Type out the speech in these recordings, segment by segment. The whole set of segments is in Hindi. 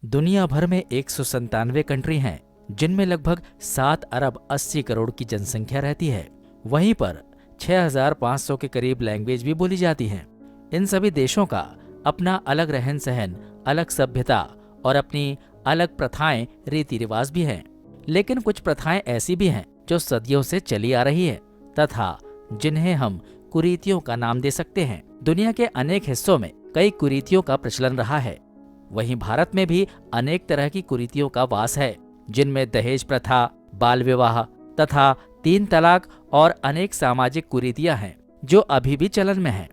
दुनिया भर में 197 कंट्री हैं, जिनमें लगभग 7 अरब 80 करोड़ की जनसंख्या रहती है। वहीं पर 6500 के करीब लैंग्वेज भी बोली जाती हैं। इन सभी देशों का अपना अलग रहन सहन, अलग सभ्यता और अपनी अलग प्रथाएं, रीति रिवाज भी हैं। लेकिन कुछ प्रथाएं ऐसी भी हैं जो सदियों से चली आ रही है तथा जिन्हें हम कुरीतियों का नाम दे सकते हैं। दुनिया के अनेक हिस्सों में कई कुरीतियों का प्रचलन रहा है। वहीं भारत में भी अनेक तरह की कुरीतियों का वास है, जिनमें दहेज प्रथा, बाल विवाह तथा 3 तलाक और अनेक सामाजिक कुरीतियां हैं जो अभी भी चलन में हैं।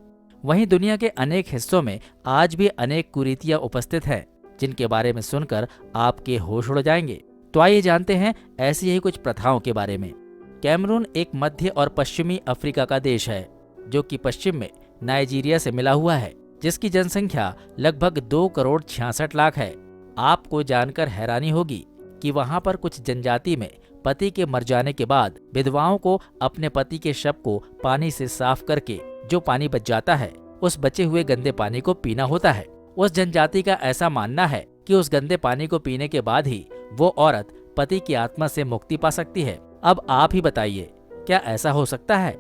वहीं दुनिया के अनेक हिस्सों में आज भी अनेक कुरीतियां उपस्थित हैं, जिनके बारे में सुनकर आपके होश उड़ जाएंगे। तो आइए जानते हैं ऐसी ही कुछ प्रथाओं के बारे में। कैमरून एक मध्य और पश्चिमी अफ्रीका का देश है, जो कि पश्चिम में नाइजीरिया से मिला हुआ है, जिसकी जनसंख्या लगभग 2 करोड़ 66 लाख है। आपको जानकर हैरानी होगी कि वहाँ पर कुछ जनजाति में पति के मर जाने के बाद विधवाओं को अपने पति के शव को पानी से साफ करके जो पानी बच जाता है, उस बचे हुए गंदे पानी को पीना होता है। उस जनजाति का ऐसा मानना है कि उस गंदे पानी को पीने के बाद ही वो औरत पति की आत्मा से मुक्ति पा सकती है। अब आप ही बताइए, क्या ऐसा हो सकता है?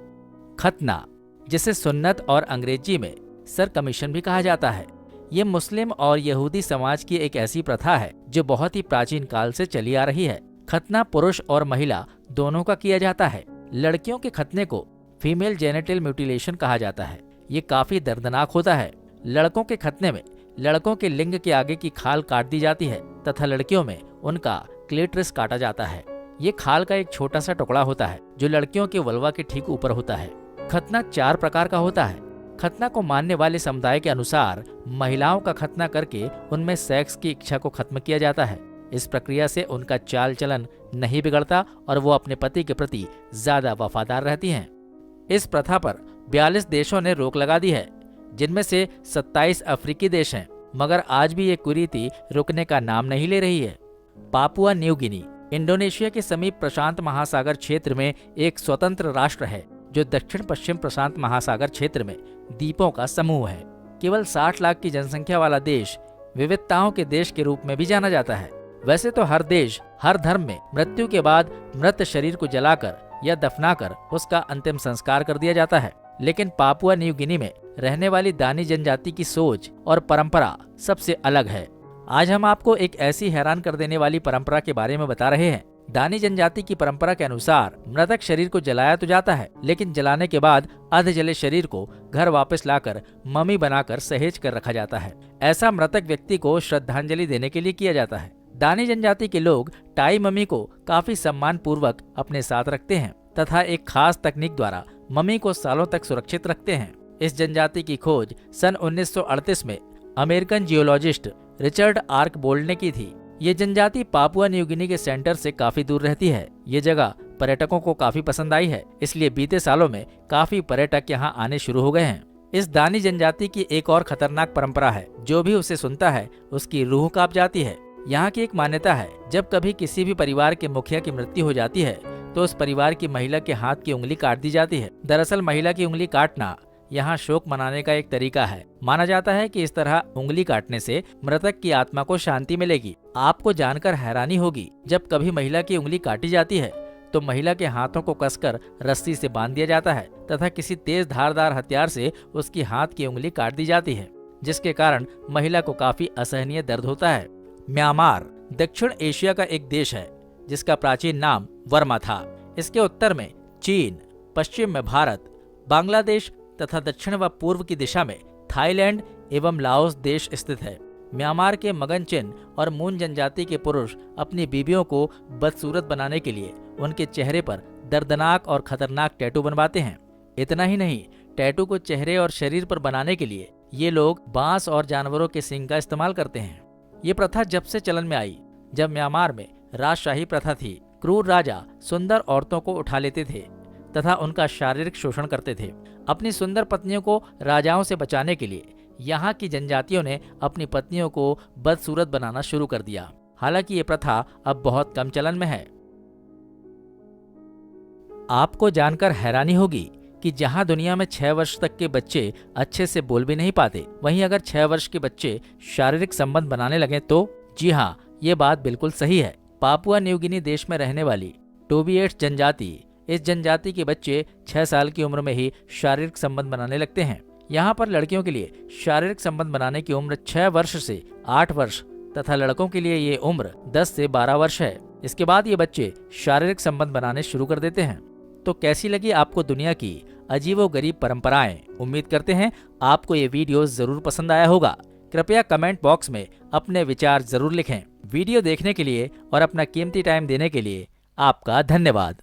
खतना, जिसे सुन्नत और अंग्रेजी में सर कमीशन भी कहा जाता है, ये मुस्लिम और यहूदी समाज की एक ऐसी प्रथा है जो बहुत ही प्राचीन काल से चली आ रही है। खतना पुरुष और महिला दोनों का किया जाता है। लड़कियों के खतने को फीमेल जेनिटल म्यूटिलेशन कहा जाता है। ये काफी दर्दनाक होता है। लड़कों के खतने में लड़कों के लिंग के आगे की खाल काट दी जाती है तथा लड़कियों में उनका क्लेटरिस काटा जाता है। ये खाल का एक छोटा सा टुकड़ा होता है जो लड़कियों के वल्वा के ठीक ऊपर होता है। खतना 4 प्रकार का होता है। खतना को मानने वाले समुदाय के अनुसार महिलाओं का खतना करके उनमें सेक्स की इच्छा को खत्म किया जाता है। इस प्रक्रिया से उनका चाल चलन नहीं बिगड़ता और वो अपने पति के प्रति ज्यादा वफादार रहती हैं। इस प्रथा पर 42 देशों ने रोक लगा दी है, जिनमें से 27 अफ्रीकी देश हैं, मगर आज भी ये कुरीति रुकने का नाम नहीं ले रही है। पापुआ न्यू गिनी इंडोनेशिया के समीप प्रशांत महासागर क्षेत्र में एक स्वतंत्र राष्ट्र है, जो दक्षिण पश्चिम प्रशांत महासागर क्षेत्र में द्वीपों का समूह है। केवल 60 लाख की जनसंख्या वाला देश विविधताओं के देश के रूप में भी जाना जाता है। वैसे तो हर देश, हर धर्म में मृत्यु के बाद मृत शरीर को जलाकर या दफनाकर उसका अंतिम संस्कार कर दिया जाता है, लेकिन पापुआ न्यू गिनी में रहने वाली दानी जनजाति की सोच और परंपरा सबसे अलग है। आज हम आपको एक ऐसी हैरान कर देने वाली परंपरा के बारे में बता रहे हैं। दानी जनजाति की परंपरा के अनुसार मृतक शरीर को जलाया तो जाता है, लेकिन जलाने के बाद अर्ध जले शरीर को घर वापस लाकर मम्मी बनाकर सहेज कर रखा जाता है। ऐसा मृतक व्यक्ति को श्रद्धांजलि देने के लिए किया जाता है। दानी जनजाति के लोग टाई मम्मी को काफी सम्मान पूर्वक अपने साथ रखते हैं तथा एक खास तकनीक द्वारा मम्मी को सालों तक सुरक्षित रखते हैं। इस जनजाति की खोज सन 1938 में अमेरिकन जियोलॉजिस्ट रिचर्ड आर्कबोल्ड ने की थी। ये जनजाति पापुआ न्यू गिनी के सेंटर से काफी दूर रहती है। ये जगह पर्यटकों को काफी पसंद आई है, इसलिए बीते सालों में काफी पर्यटक यहाँ आने शुरू हो गए हैं। इस दानी जनजाति की एक और खतरनाक परंपरा है, जो भी उसे सुनता है उसकी रूह कांप जाती है। यहाँ की एक मान्यता है, जब कभी किसी भी परिवार के मुखिया की मृत्यु हो जाती है तो उस परिवार की महिला के हाथ की उंगली काट दी जाती है। दरअसल महिला की उंगली काटना यहाँ शोक मनाने का एक तरीका है। माना जाता है कि इस तरह उंगली काटने से मृतक की आत्मा को शांति मिलेगी। आपको जानकर हैरानी होगी, जब कभी महिला की उंगली काटी जाती है तो महिला के हाथों को कसकर रस्सी से बांध दिया जाता है तथा किसी तेज धारदार हथियार से उसकी हाथ की उंगली काट दी जाती है, जिसके कारण महिला को काफी असहनीय दर्द होता है। म्यांमार दक्षिण एशिया का एक देश है, जिसका प्राचीन नाम वर्मा था। इसके उत्तर में चीन, पश्चिम में भारत, बांग्लादेश तथा दक्षिण व पूर्व की दिशा में थाईलैंड एवं लाओस देश स्थित है। म्यांमार के मगनचिन और मून जनजाति के पुरुष अपनी बीवियों को बदसूरत बनाने के लिए उनके चेहरे पर दर्दनाक और खतरनाक टैटू बनवाते हैं। इतना ही नहीं, टैटू को चेहरे और शरीर पर बनाने के लिए ये लोग बांस और जानवरों के सींग का इस्तेमाल करते हैं। ये प्रथा जब से चलन में आई, जब म्यांमार में राजशाही प्रथा थी। क्रूर राजा सुंदर औरतों को उठा लेते थे तथा उनका शारीरिक शोषण करते थे। अपनी सुंदर पत्नियों को राजाओं से बचाने के लिए यहाँ की जनजातियों ने अपनी पत्नियों को बदसूरत बनाना शुरू कर दिया। हालांकि ये प्रथा अब बहुत कम चलन में है। आपको जानकर हैरानी होगी कि जहां दुनिया में 6 वर्ष तक के बच्चे अच्छे से बोल भी नहीं पाते, वहीं अगर 6 वर्ष के बच्चे शारीरिक संबंध बनाने लगे तो जी हाँ, ये बात बिल्कुल सही है। पापुआ न्यू गिनी देश में रहने वाली टोबिएट जनजाति, इस जनजाति के बच्चे 6 साल की उम्र में ही शारीरिक संबंध बनाने लगते हैं। यहाँ पर लड़कियों के लिए शारीरिक संबंध बनाने की उम्र 6 वर्ष से 8 वर्ष तथा लड़कों के लिए ये उम्र 10 से 12 वर्ष है। इसके बाद ये बच्चे शारीरिक संबंध बनाने शुरू कर देते हैं। तो कैसी लगी आपको दुनिया की अजीबोगरीब परंपराएं? उम्मीद करते हैं आपको ये वीडियो जरूर पसंद आया होगा। कृपया कमेंट बॉक्स में अपने विचार जरूर लिखें। वीडियो देखने के लिए और अपना कीमती टाइम देने के लिए आपका धन्यवाद।